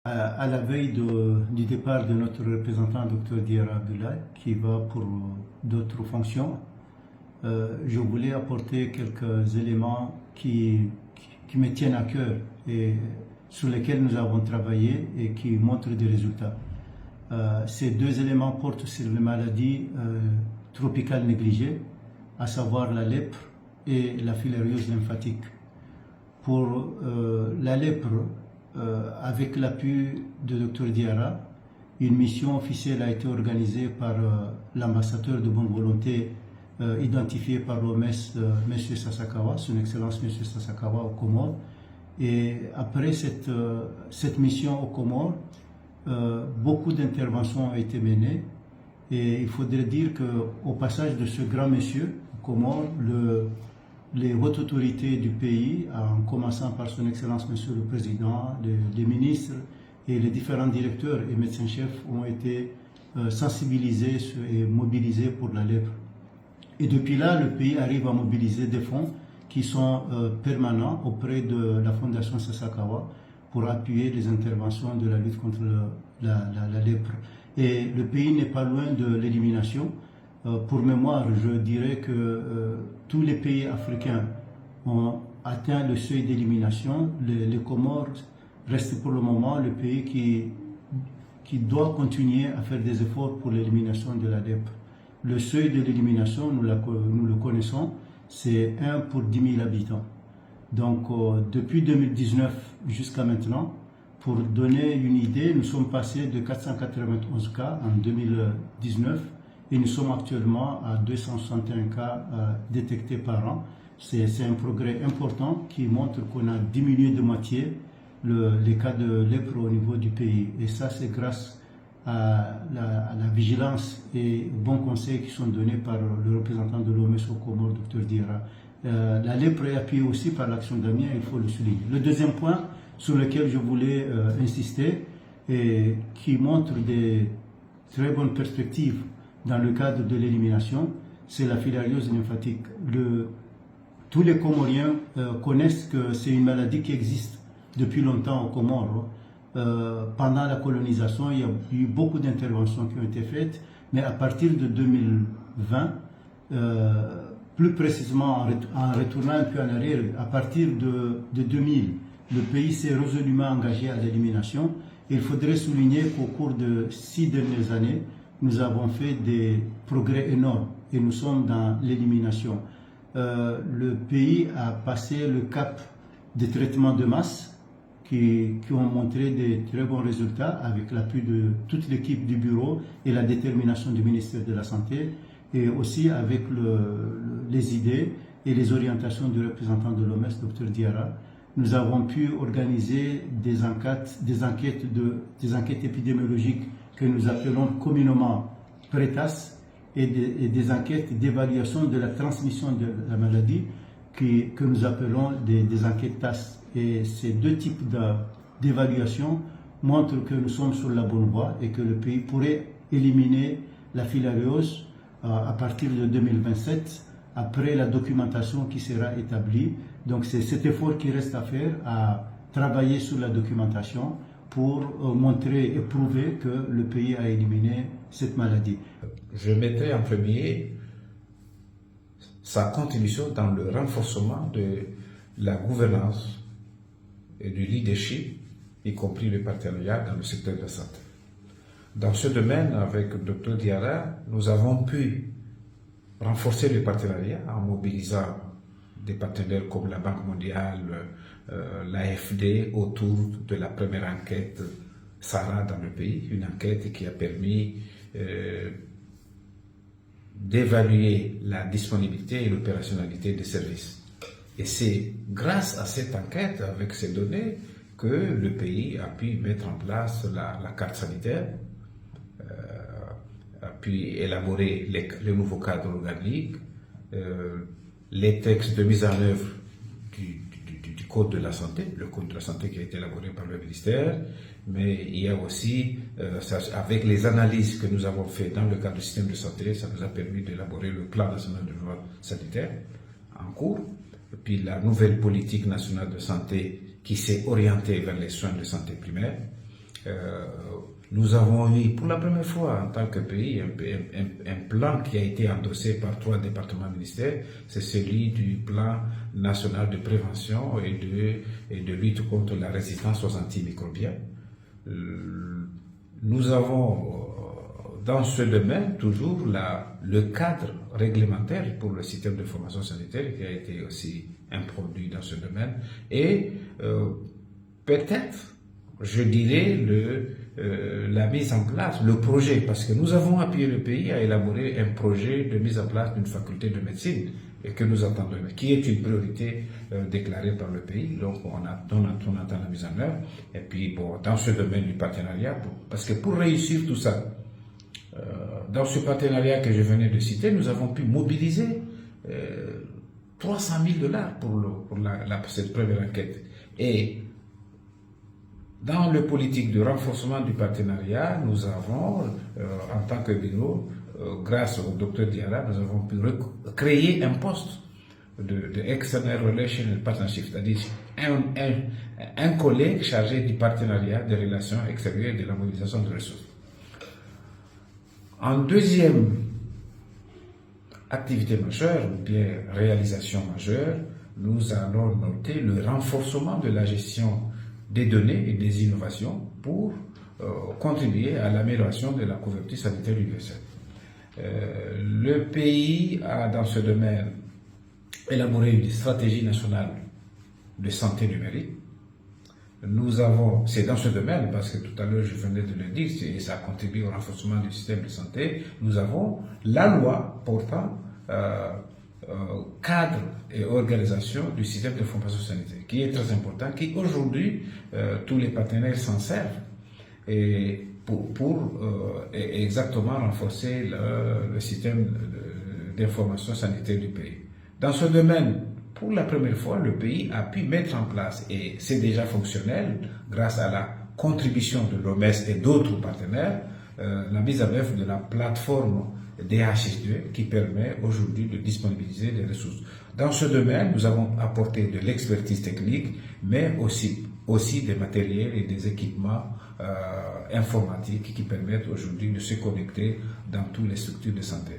À la veille du départ de notre représentant, Dr Diarra Abdoulaye, qui va pour d'autres fonctions, je voulais apporter quelques éléments qui me tiennent à cœur et sur lesquels nous avons travaillé et qui montrent des résultats. Ces deux éléments portent sur les maladies tropicales négligées, à savoir la lèpre et la filariose lymphatique. Pour la lèpre, avec l'appui de Dr Diarra, une mission officielle a été organisée par l'ambassadeur de bonne volonté identifié par l'OMS, M. Sasakawa, son Excellence M. Sasakawa aux Comores. Et après cette mission aux Comores, beaucoup d'interventions ont été menées. Et il faudrait dire qu'au passage de ce grand monsieur aux Comores, les hautes autorités du pays, en commençant par son Excellence Monsieur le Président, les ministres et les différents directeurs et médecins-chefs ont été sensibilisés et mobilisés pour la lèpre. Et depuis là, le pays arrive à mobiliser des fonds qui sont permanents auprès de la Fondation Sasakawa pour appuyer les interventions de la lutte contre la lèpre. Et le pays n'est pas loin de l'élimination. Pour mémoire, je dirais que tous les pays africains ont atteint le seuil d'élimination. Les Comores restent pour le moment le pays qui doit continuer à faire des efforts pour l'élimination de la lèpre. Le seuil de l'élimination, nous le connaissons, c'est 1 pour 10 000 habitants. Donc depuis 2019 jusqu'à maintenant, pour donner une idée, nous sommes passés de 491 cas en 2019 et nous sommes actuellement à 261 cas détectés par an. C'est un progrès important qui montre qu'on a diminué de moitié les cas de lèpre au niveau du pays. Et ça, c'est grâce à la vigilance et aux bons conseils qui sont donnés par le représentant de l'OMS aux Comores, Dr Diarra. La lèpre est appuyée aussi par l'action d'Amiens, il faut le souligner. Le deuxième point sur lequel je voulais insister et qui montre des très bonnes perspectives dans le cadre de l'élimination, c'est la filariose lymphatique. Tous les Comoriens connaissent que c'est une maladie qui existe depuis longtemps aux Comores. Pendant la colonisation, il y a eu beaucoup d'interventions qui ont été faites, mais à partir de 2020, plus précisément en retournant un peu en arrière, à partir de 2000, le pays s'est résolument engagé à l'élimination. Il faudrait souligner qu'au cours de 6 dernières années, nous avons fait des progrès énormes et nous sommes dans l'élimination. Le pays a passé le cap des traitements de masse qui ont montré des très bons résultats avec l'appui de toute l'équipe du bureau et la détermination du ministère de la Santé et aussi avec les idées et les orientations du représentant de l'OMS, Dr Diarra. Nous avons pu organiser des enquêtes épidémiologiques que nous appelons communément PRETAS et des enquêtes d'évaluation de la transmission de la maladie que nous appelons des enquêtes TAS. Et ces deux types d'évaluation montrent que nous sommes sur la bonne voie et que le pays pourrait éliminer la filariose à partir de 2027 après la documentation qui sera établie. Donc c'est cet effort qui reste à faire, à travailler sur la documentation pour montrer et prouver que le pays a éliminé cette maladie. Je mettrai en premier sa contribution dans le renforcement de la gouvernance et du leadership, y compris le partenariat dans le secteur de la santé. Dans ce domaine, avec le Dr Diarra, nous avons pu renforcer le partenariat en mobilisant des partenaires comme la Banque mondiale, l'AFD autour de la première enquête SARA dans le pays, une enquête qui a permis d'évaluer la disponibilité et l'opérationnalité des services. Et c'est grâce à cette enquête, avec ces données, que le pays a pu mettre en place la carte sanitaire, a pu élaborer le nouveau cadre organique, les textes de mise en œuvre du Code de la santé, le Code de la santé qui a été élaboré par le ministère, mais il y a aussi, avec les analyses que nous avons faites dans le cadre du système de santé, ça nous a permis d'élaborer le plan national de développement sanitaire en cours, et puis la nouvelle politique nationale de santé qui s'est orientée vers les soins de santé primaire, nous avons eu pour la première fois en tant que pays un plan qui a été endossé par 3 départements ministères, c'est celui du plan national de prévention et de lutte contre la résistance aux antimicrobiens. Nous avons dans ce domaine toujours le cadre réglementaire pour le système de formation sanitaire qui a été aussi introduit dans ce domaine et peut-être, je dirais, la mise en place, le projet, parce que nous avons appuyé le pays à élaborer un projet de mise en place d'une faculté de médecine et que nous attendons, qui est une priorité déclarée par le pays. Donc on attend la mise en œuvre. Et puis bon, dans ce domaine du partenariat, parce que pour réussir tout ça, dans ce partenariat que je venais de citer, nous avons pu mobiliser 300 000 $ pour cette première enquête. Et dans le politique de renforcement du partenariat, nous avons, en tant que bureau, grâce au Dr Diarra, nous avons pu créer un poste de External Relations and Partnership, c'est-à-dire un collègue chargé du partenariat, des relations extérieures et de la mobilisation de ressources. En deuxième activité majeure, ou bien réalisation majeure, nous allons noter le renforcement de la gestion des données et des innovations pour contribuer à l'amélioration de la couverture sanitaire universelle. Le pays a dans ce domaine élaboré une stratégie nationale de santé numérique. C'est dans ce domaine, parce que tout à l'heure je venais de le dire, et ça contribue au renforcement du système de santé, nous avons la loi portant cadre et organisation du système de formation sanitaire, qui est très important, qui aujourd'hui, tous les partenaires s'en servent et pour exactement renforcer le système d'information sanitaire du pays. Dans ce domaine, pour la première fois, le pays a pu mettre en place, et c'est déjà fonctionnel, grâce à la contribution de l'OMS et d'autres partenaires, la mise en œuvre de la plateforme DHS2 qui permet aujourd'hui de disponibiliser des ressources. Dans ce domaine, nous avons apporté de l'expertise technique, mais aussi des matériels et des équipements informatiques qui permettent aujourd'hui de se connecter dans toutes les structures de santé.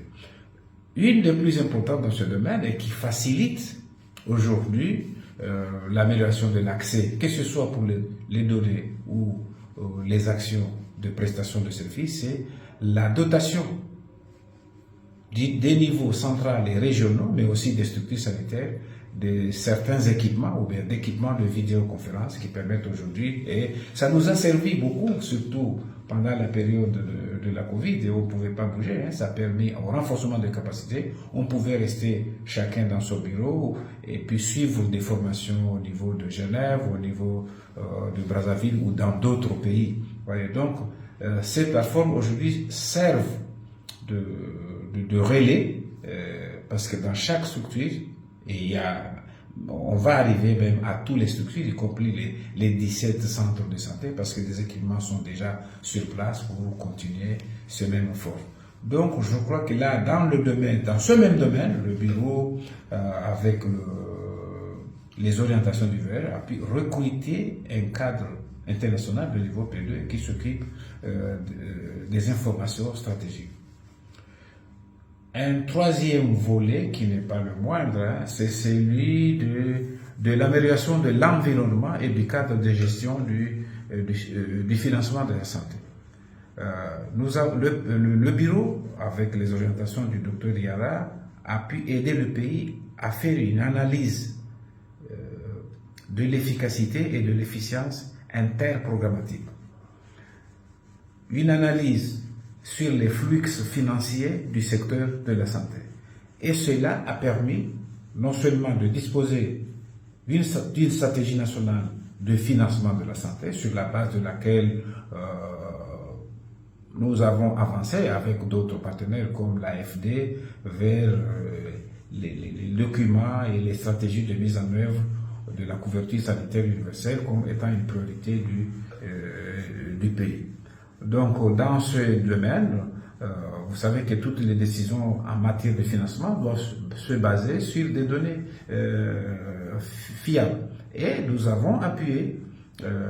Une des plus importantes dans ce domaine et qui facilite aujourd'hui l'amélioration de l'accès, que ce soit pour les données ou les actions de prestation de services, c'est la dotation des niveaux centrales et régionaux, mais aussi des structures sanitaires, de certains équipements ou bien d'équipements de vidéoconférence qui permettent aujourd'hui, et ça nous a servi beaucoup, surtout pendant la période de la Covid, et on ne pouvait pas bouger, ça a permis au renforcement des capacités, on pouvait rester chacun dans son bureau et puis suivre des formations au niveau de Genève, au niveau de Brazzaville ou dans d'autres pays. Voyez, donc, ces plateformes aujourd'hui servent de relais, parce que dans chaque structure, on va arriver même à toutes les structures, y compris les 17 centres de santé, parce que des équipements sont déjà sur place pour continuer ce même effort. Donc, je crois que là, dans ce même domaine, le bureau, avec les orientations du VR, a pu recruter un cadre international de niveau P2 qui s'occupe des informations stratégiques. Un troisième volet, qui n'est pas le moindre, c'est celui de l'amélioration de l'environnement et du cadre de gestion du financement de la santé. Le bureau, avec les orientations du Dr Diarra, a pu aider le pays à faire une analyse de l'efficacité et de l'efficience interprogrammatique. Une analyse sur les flux financiers du secteur de la santé. Et cela a permis non seulement de disposer d'une stratégie nationale de financement de la santé, sur la base de laquelle nous avons avancé avec d'autres partenaires comme l'AFD vers les documents et les stratégies de mise en œuvre de la couverture sanitaire universelle comme étant une priorité du pays. Donc, dans ce domaine, vous savez que toutes les décisions en matière de financement doivent se baser sur des données fiables. Et nous avons appuyé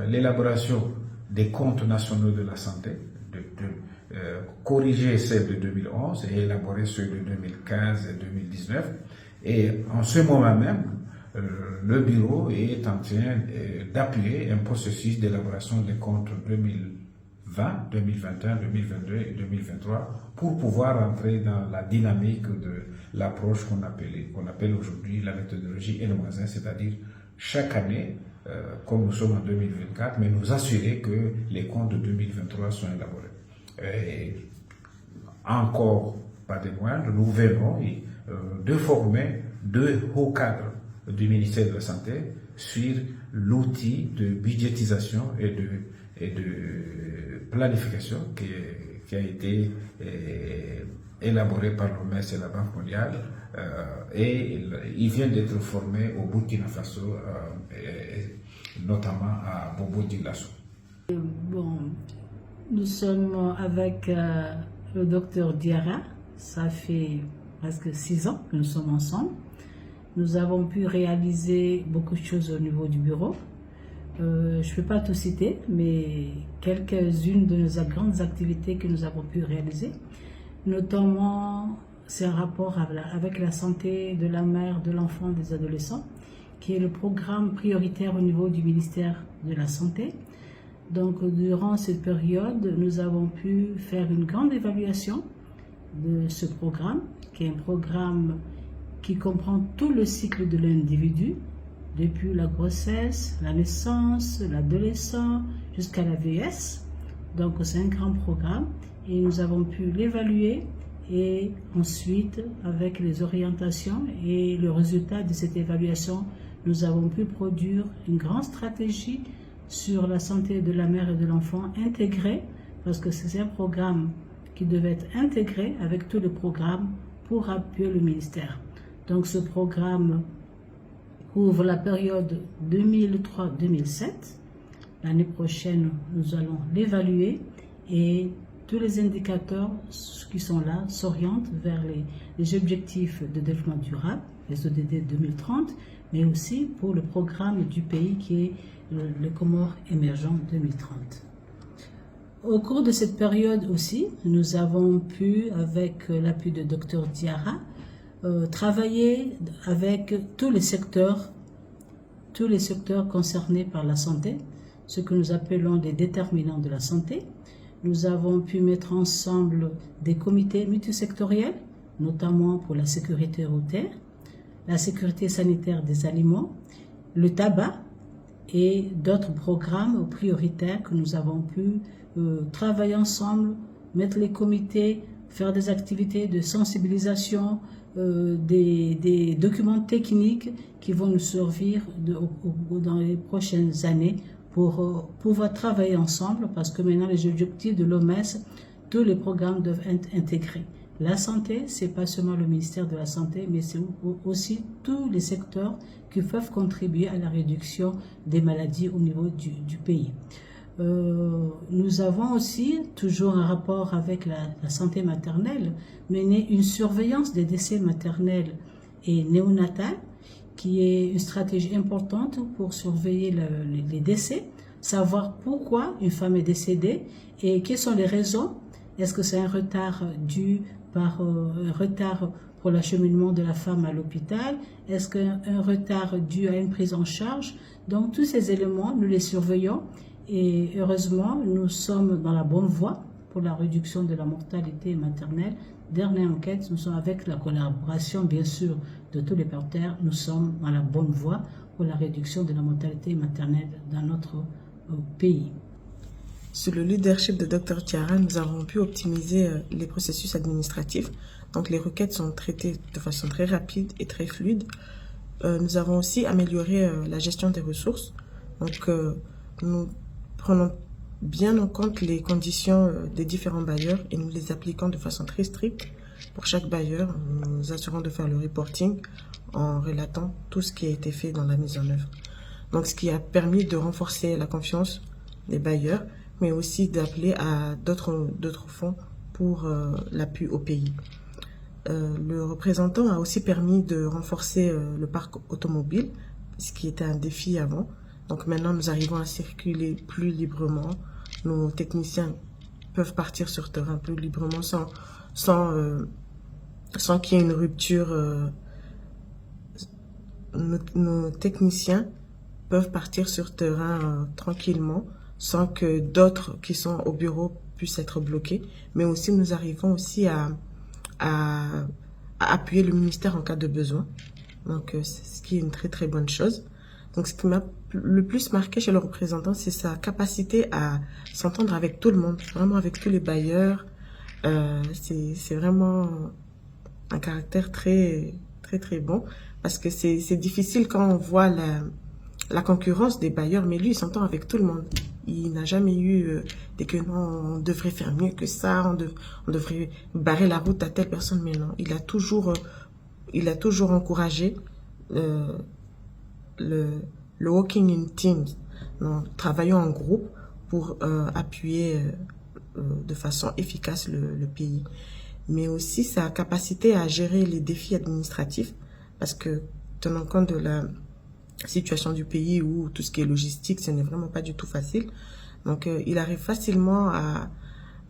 l'élaboration des comptes nationaux de la santé, corriger celles de 2011 et élaborer ceux de 2015 et 2019. Et en ce moment même, le bureau est en train d'appuyer un processus d'élaboration des comptes 2020, 2021, 2022 et 2023 pour pouvoir entrer dans la dynamique de l'approche qu'on appelle aujourd'hui la méthodologie N-1, c'est-à-dire chaque année, comme nous sommes en 2024, mais nous assurer que les comptes de 2023 sont élaborés. Et encore pas de moindre, nous venons de former 2 hauts cadres du ministère de la Santé sur l'outil de budgétisation et de planification qui a été élaboré par l'OMS et la Banque mondiale, et il vient d'être formé au Burkina Faso, notamment à Bobo-Dioulasso. Bon, nous sommes avec le docteur Diarra, ça fait presque 6 ans que nous sommes ensemble. Nous avons pu réaliser beaucoup de choses au niveau du bureau. Je ne peux pas tout citer, mais quelques-unes de nos grandes activités que nous avons pu réaliser, notamment c'est un rapport avec la santé de la mère, de l'enfant, des adolescents, qui est le programme prioritaire au niveau du ministère de la Santé. Donc durant cette période, nous avons pu faire une grande évaluation de ce programme, qui est un programme qui comprend tout le cycle de l'individu, depuis la grossesse, la naissance, l'adolescent, jusqu'à la vieillesse. Donc c'est un grand programme et nous avons pu l'évaluer et ensuite, avec les orientations et le résultat de cette évaluation, nous avons pu produire une grande stratégie sur la santé de la mère et de l'enfant intégrée, parce que c'est un programme qui devait être intégré avec tous les programmes pour appuyer le ministère. Donc ce programme couvre la période 2003-2007. L'année prochaine, nous allons l'évaluer et tous les indicateurs qui sont là s'orientent vers les objectifs de développement durable, les ODD 2030, mais aussi pour le programme du pays qui est le Comores émergent 2030. Au cours de cette période aussi, nous avons pu, avec l'appui de Dr Diarra, travailler avec tous les secteurs concernés par la santé, ce que nous appelons les déterminants de la santé. Nous avons pu mettre ensemble des comités multisectoriels, notamment pour la sécurité routière, la sécurité sanitaire des aliments, le tabac et d'autres programmes prioritaires que nous avons pu travailler ensemble, mettre les comités, faire des activités de sensibilisation, des documents techniques qui vont nous servir dans les prochaines années pour pouvoir travailler ensemble, parce que maintenant les objectifs de l'OMS, tous les programmes doivent être intégrés. La santé, c'est pas seulement le ministère de la Santé, mais c'est aussi tous les secteurs qui peuvent contribuer à la réduction des maladies au niveau du pays. Nous avons aussi, toujours en rapport avec la santé maternelle, mené une surveillance des décès maternels et néonatals, qui est une stratégie importante pour surveiller les décès, savoir pourquoi une femme est décédée et quelles sont les raisons. Est-ce que c'est un retard dû par un retard pour l'acheminement de la femme à l'hôpital? Est-ce qu'un retard dû à une prise en charge? Donc tous ces éléments, nous les surveillons et heureusement, nous sommes dans la bonne voie pour la réduction de la mortalité maternelle. Dernière enquête, nous sommes avec la collaboration bien sûr de tous les partenaires, nous sommes dans la bonne voie pour la réduction de la mortalité maternelle dans notre pays. Sous le leadership de Dr Diarra, nous avons pu optimiser les processus administratifs. Donc les requêtes sont traitées de façon très rapide et très fluide. Nous avons aussi amélioré la gestion des ressources. Donc nous prenons bien en compte les conditions des différents bailleurs et nous les appliquons de façon très stricte pour chaque bailleur. Nous nous assurons de faire le reporting en relatant tout ce qui a été fait dans la mise en œuvre. Donc ce qui a permis de renforcer la confiance des bailleurs, mais aussi d'appeler à d'autres fonds pour l'appui au pays. Le représentant a aussi permis de renforcer le parc automobile, ce qui était un défi avant. Donc maintenant, nous arrivons à circuler plus librement nos techniciens peuvent partir sur terrain plus librement sans qu'il y ait une rupture. Nos techniciens peuvent partir sur terrain tranquillement sans que d'autres qui sont au bureau puissent être bloqués. Mais aussi, nous arrivons aussi à appuyer le ministère en cas de besoin. Donc, ce qui est une très très bonne chose. Donc, ce qui m'a le plus marqué chez le représentant, c'est sa capacité à s'entendre avec tout le monde, vraiment avec tous les bailleurs. C'est vraiment un caractère très très très bon, parce que c'est difficile quand on voit la concurrence des bailleurs, mais lui, il s'entend avec tout le monde. Il n'a jamais eu des que non, on devrait faire mieux que ça, on devrait barrer la route à telle personne, mais non. Il a toujours encouragé le working in teams, donc, travaillons en groupe pour appuyer de façon efficace le pays. Mais aussi sa capacité à gérer les défis administratifs, parce que tenant compte de la situation du pays où tout ce qui est logistique, ce n'est vraiment pas du tout facile. Donc, il arrive facilement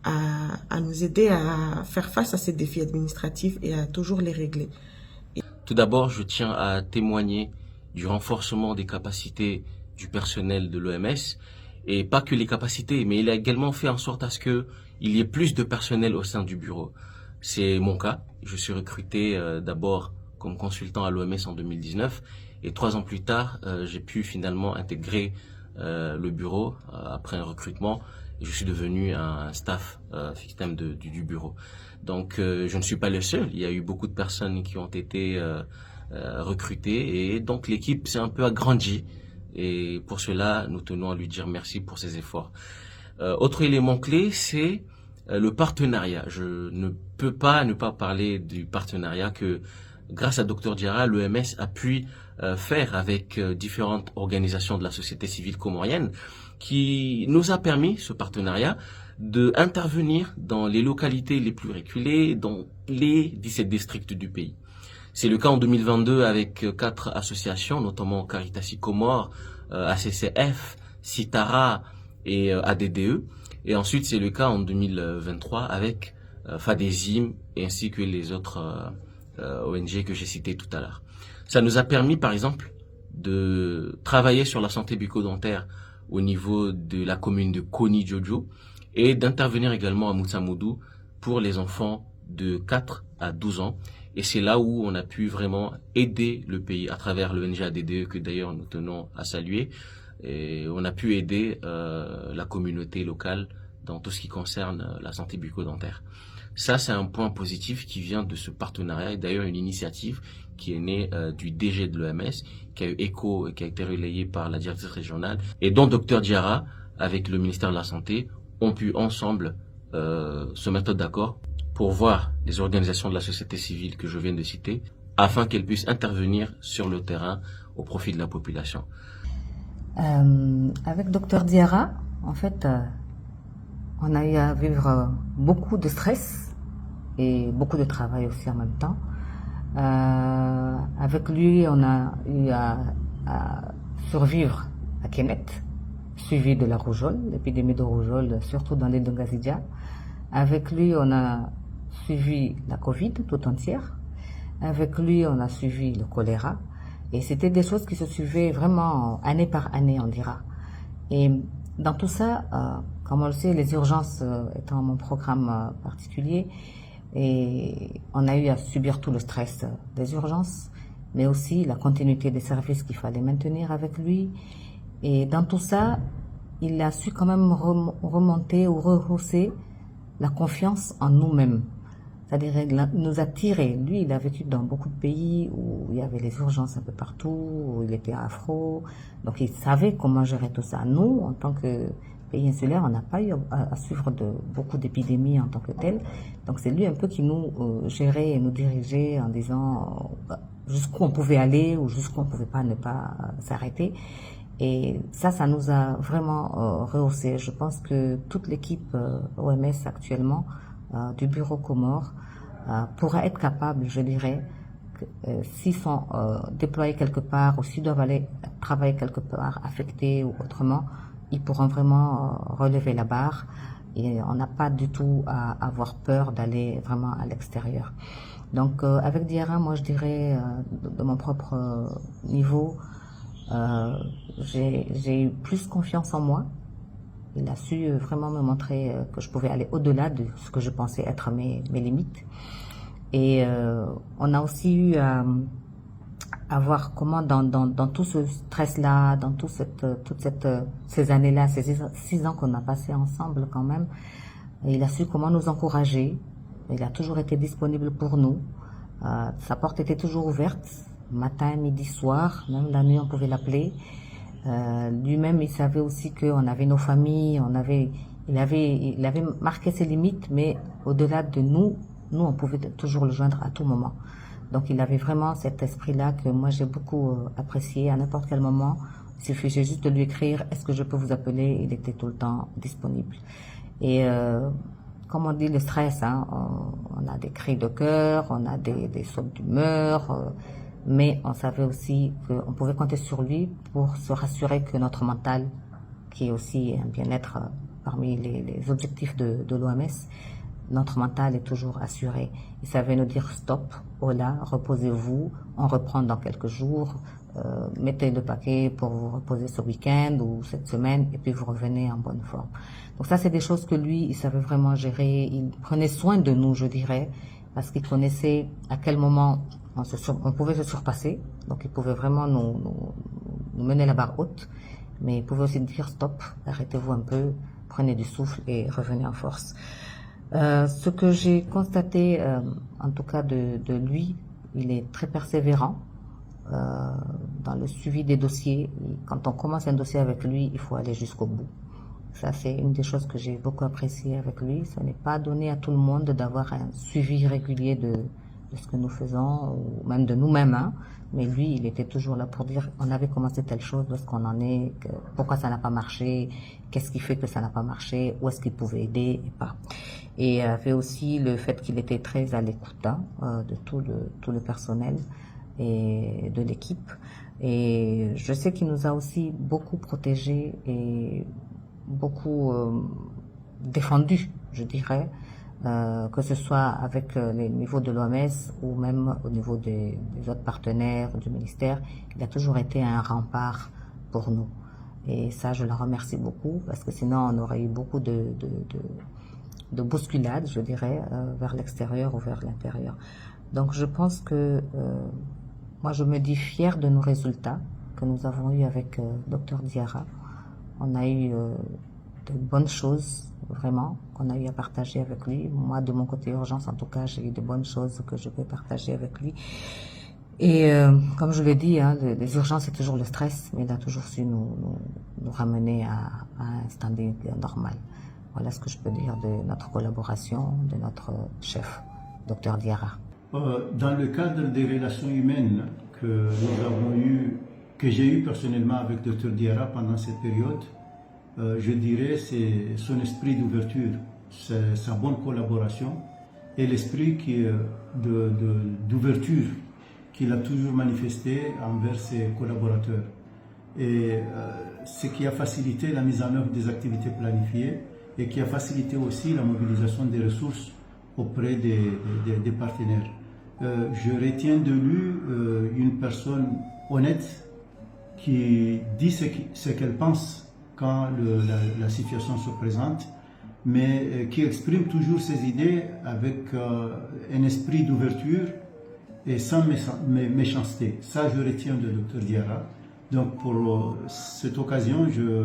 à nous aider à faire face à ces défis administratifs et à toujours les régler. Tout d'abord, je tiens à témoigner du renforcement des capacités du personnel de l'OMS, et pas que les capacités, mais il a également fait en sorte à ce que il y ait plus de personnel au sein du bureau. C'est mon cas. Je suis recruté d'abord comme consultant à l'OMS en 2019, et 3 ans plus tard, j'ai pu finalement intégrer le bureau après un recrutement. Et je suis devenu un staff système du bureau. Donc, je ne suis pas le seul. Il y a eu beaucoup de personnes qui ont été recrutées, et donc l'équipe s'est un peu agrandie. Et pour cela, nous tenons à lui dire merci pour ses efforts. Autre élément clé, c'est le partenariat. Je ne peux pas ne pas parler du partenariat que, grâce à Dr Diarra, l'OMS a pu faire avec différentes organisations de la société civile comorienne, qui nous a permis, ce partenariat, d'intervenir dans les localités les plus reculées, dans les 17 districts du pays. C'est le cas en 2022 avec 4 associations, notamment Caritas Comores, ACCF, Citara et ADDE. Et ensuite, c'est le cas en 2023 avec FADESIM ainsi que les autres ONG que j'ai citées tout à l'heure. Ça nous a permis, par exemple, de travailler sur la santé bucco-dentaire au niveau de la commune de Koni Jojo, et d'intervenir également à Moutsamoudou pour les enfants de 4 à 12 ans. Et c'est là où on a pu vraiment aider le pays à travers l'ONG ADDE, que d'ailleurs nous tenons à saluer. Et on a pu aider la communauté locale dans tout ce qui concerne la santé bucco-dentaire. Ça, c'est un point positif qui vient de ce partenariat, et d'ailleurs une initiative qui est née du DG de l'OMS, qui a eu écho et qui a été relayée par la directrice régionale, et dont Dr Diarra, avec le ministère de la Santé, ont pu ensemble se mettre d'accord pour voir les organisations de la société civile que je viens de citer, afin qu'elles puissent intervenir sur le terrain au profit de la population. Avec Dr Diarra, en fait, on a eu à vivre beaucoup de stress et beaucoup de travail aussi en même temps. Avec lui, on a eu à survivre à Kemet, suivi de la rougeole, l'épidémie de rougeole, surtout dans l'île de Ngazidia. Avec lui, on a suivi la Covid tout entière. Avec lui, on a suivi le choléra. Et c'était des choses qui se suivaient vraiment année par année, on dira. Et dans tout ça, comme on le sait, les urgences étant mon programme particulier, et on a eu à subir tout le stress des urgences, mais aussi la continuité des services qu'il fallait maintenir avec lui. Et dans tout ça, il a su quand même remonter ou rehausser la confiance en nous-mêmes. C'est-à-dire, il nous a tiré. Lui, il a vécu dans beaucoup de pays où il y avait les urgences un peu partout, où il était afro. Donc, il savait comment gérer tout ça. Nous, en tant que pays insulaire, on n'a pas eu à suivre beaucoup d'épidémies en tant que tel. Donc, c'est lui un peu qui nous gérait et nous dirigeait en disant jusqu'où on pouvait aller ou jusqu'où on ne pouvait pas ne pas s'arrêter. Et ça nous a vraiment rehaussé. Je pense que toute l'équipe OMS actuellement du bureau Comores pourra être capable, je dirais, s'ils sont déployés quelque part ou s'ils doivent aller travailler quelque part, affectés ou autrement, ils pourront vraiment relever la barre et on n'a pas du tout à avoir peur d'aller vraiment à l'extérieur. Donc avec Diarra, moi je dirais de mon propre niveau, j'ai eu plus confiance en moi. Il a su vraiment me montrer que je pouvais aller au-delà de ce que je pensais être mes limites. Et on a aussi eu à voir comment dans tout ce stress-là, dans ces années-là, ces 6 ans qu'on a passé ensemble quand même, il a su comment nous encourager. Il a toujours été disponible pour nous. Sa porte était toujours ouverte, matin, midi, soir, même la nuit on pouvait l'appeler. Lui-même, il savait aussi qu'on avait nos familles, il avait marqué ses limites, mais au-delà de nous, on pouvait toujours le joindre à tout moment. Donc il avait vraiment cet esprit-là que moi j'ai beaucoup apprécié. À n'importe quel moment, il suffisait juste de lui écrire « Est-ce que je peux vous appeler ?» Il était tout le temps disponible. Et comme on dit, le stress, hein, on a des cris de cœur, on a des sautes d'humeur, mais on savait aussi qu'on pouvait compter sur lui pour se rassurer que notre mental, qui est aussi un bien-être parmi les objectifs de l'OMS, notre mental est toujours assuré. Il savait nous dire stop, hola, reposez-vous, on reprend dans quelques jours, mettez le paquet pour vous reposer ce week-end ou cette semaine et puis vous revenez en bonne forme. Donc ça, c'est des choses que lui, il savait vraiment gérer. Il prenait soin de nous, je dirais, parce qu'il connaissait à quel moment on pouvait se surpasser. Donc il pouvait vraiment nous mener la barre haute, mais il pouvait aussi dire stop, arrêtez-vous un peu, prenez du souffle et revenez en force. Ce que j'ai constaté, en tout cas de lui, il est très persévérant dans le suivi des dossiers. Quand on commence un dossier avec lui, il faut aller jusqu'au bout. Ça, c'est une des choses que j'ai beaucoup apprécié avec lui. Ce n'est pas donné à tout le monde d'avoir un suivi régulier de ce que nous faisons, ou même de nous-mêmes, hein. Mais lui, il était toujours là pour dire on avait commencé telle chose, où est-ce qu'on en est, pourquoi ça n'a pas marché, qu'est-ce qui fait que ça n'a pas marché, où est-ce qu'il pouvait aider et pas. Et il y avait aussi le fait qu'il était très à l'écoute de tout le personnel et de l'équipe. Et je sais qu'il nous a aussi beaucoup protégés et beaucoup défendus, je dirais, que ce soit avec les niveaux de l'OMS ou même au niveau des autres partenaires du ministère. Il a toujours été un rempart pour nous. Et ça, je le remercie beaucoup, parce que sinon, on aurait eu beaucoup de bousculades, je dirais, vers l'extérieur ou vers l'intérieur. Donc, je pense que moi, je me dis fière de nos résultats que nous avons eus avec Dr Diarra. On a eu de bonnes choses, vraiment, qu'on a eu à partager avec lui. Moi, de mon côté urgence, en tout cas, j'ai eu de bonnes choses que je peux partager avec lui. Et comme je l'ai dit, hein, les urgences, c'est toujours le stress, mais il a toujours su nous ramener à un standing normal. Voilà ce que je peux dire de notre collaboration, de notre chef, Dr Diarra. Dans le cadre des relations humaines que nous avons eues, que j'ai eu personnellement avec Dr Diarra pendant cette période, je dirais c'est son esprit d'ouverture, sa bonne collaboration et l'esprit d'ouverture qu'il a toujours manifesté envers ses collaborateurs. Et ce qui a facilité la mise en œuvre des activités planifiées et qui a facilité aussi la mobilisation des ressources auprès des partenaires. Je retiens de lui une personne honnête qui dit ce qu'elle pense quand la situation se présente, mais qui exprime toujours ses idées avec un esprit d'ouverture et sans méchanceté. Ça, je retiens de Dr Diarra. Donc, pour cette occasion, je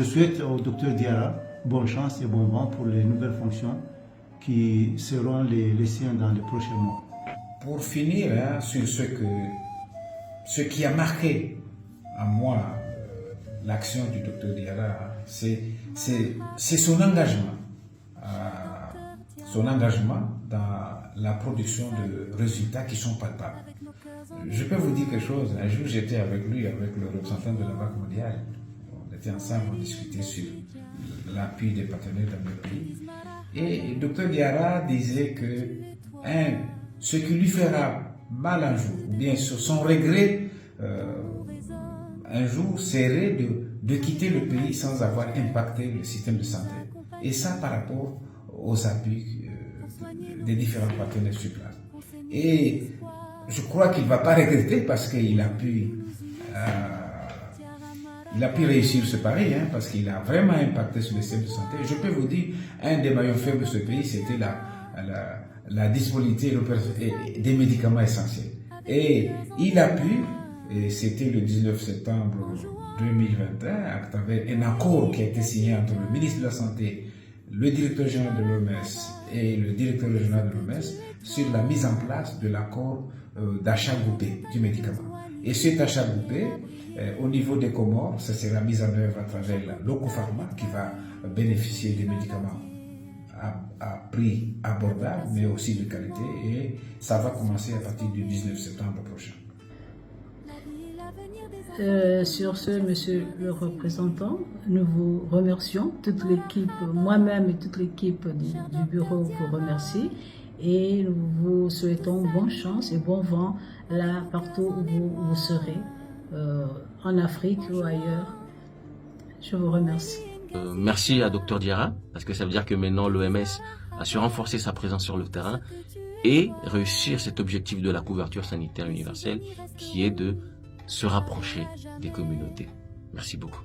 souhaite au Dr Diarra bonne chance et bon vent pour les nouvelles fonctions qui seront les siens dans les prochains mois. Pour finir, hein, sur ce qui a marqué à moi l'action du Dr Diarra, c'est son engagement. Son engagement dans la production de résultats qui sont palpables. Je peux vous dire quelque chose. Un jour, j'étais avec lui, avec le représentant de la Banque mondiale. On était ensemble, on discutait sur l'appui des partenaires dans le pays. Et le Dr Diarra disait que ce qui lui fera mal un jour, ou bien son regret un jour serait de quitter le pays sans avoir impacté le système de santé. Et ça par rapport aux appuis des différents partenaires sur place. Et je crois qu'il ne va pas regretter parce qu'il a pu réussir ce pari, parce qu'il a vraiment impacté sur le système de santé. Je peux vous dire, un des maillons faibles de ce pays, c'était la disponibilité des médicaments essentiels. Et il a pu, et c'était le 19 septembre 2021, à travers un accord qui a été signé entre le ministre de la Santé, le directeur général de l'OMS et le directeur régional de l'OMS sur la mise en place de l'accord d'achat groupé du médicament. Et cet achat groupé, au niveau des Comores, ça sera mis en œuvre à travers l'Ocopharma qui va bénéficier des médicaments à prix abordable, mais aussi de qualité, et ça va commencer à partir du 19 septembre prochain. Sur ce, monsieur le représentant, nous vous remercions. Toute l'équipe, moi-même et toute l'équipe du bureau vous remercie et nous vous souhaitons bonne chance et bon vent là partout où vous serez, en Afrique ou ailleurs. Je vous remercie. Merci à Dr Diarra, parce que ça veut dire que maintenant l'OMS a su renforcer sa présence sur le terrain et réussir cet objectif de la couverture sanitaire universelle qui est de se rapprocher des communautés. Merci beaucoup.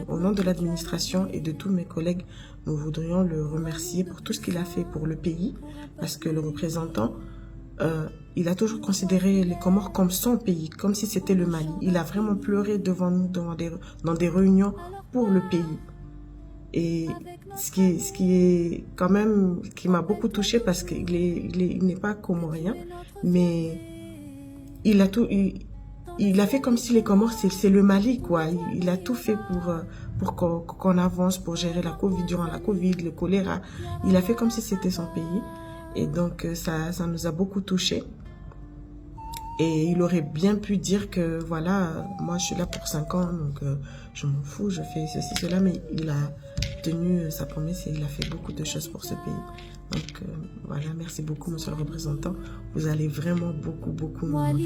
Au nom de l'administration et de tous mes collègues, nous voudrions le remercier pour tout ce qu'il a fait pour le pays, parce que le représentant, il a toujours considéré les Comores comme son pays, comme si c'était le Mali. Il a vraiment pleuré devant nous dans des réunions pour le pays. Et ce qui est quand même, qui m'a beaucoup touchée, parce qu'il n'est pas comorien, mais il a fait comme si les Comores, c'est le Mali, quoi. Il a tout fait pour qu'on avance, pour gérer la Covid, durant la Covid, le choléra. Il a fait comme si c'était son pays. Et donc, ça nous a beaucoup touchés. Et il aurait bien pu dire que, voilà, moi, je suis là pour 5 ans, donc je m'en fous, je fais ceci, cela. Mais il a tenu sa promesse et il a fait beaucoup de choses pour ce pays. Donc, voilà, merci beaucoup, monsieur le représentant. Vous allez vraiment beaucoup nous manquer.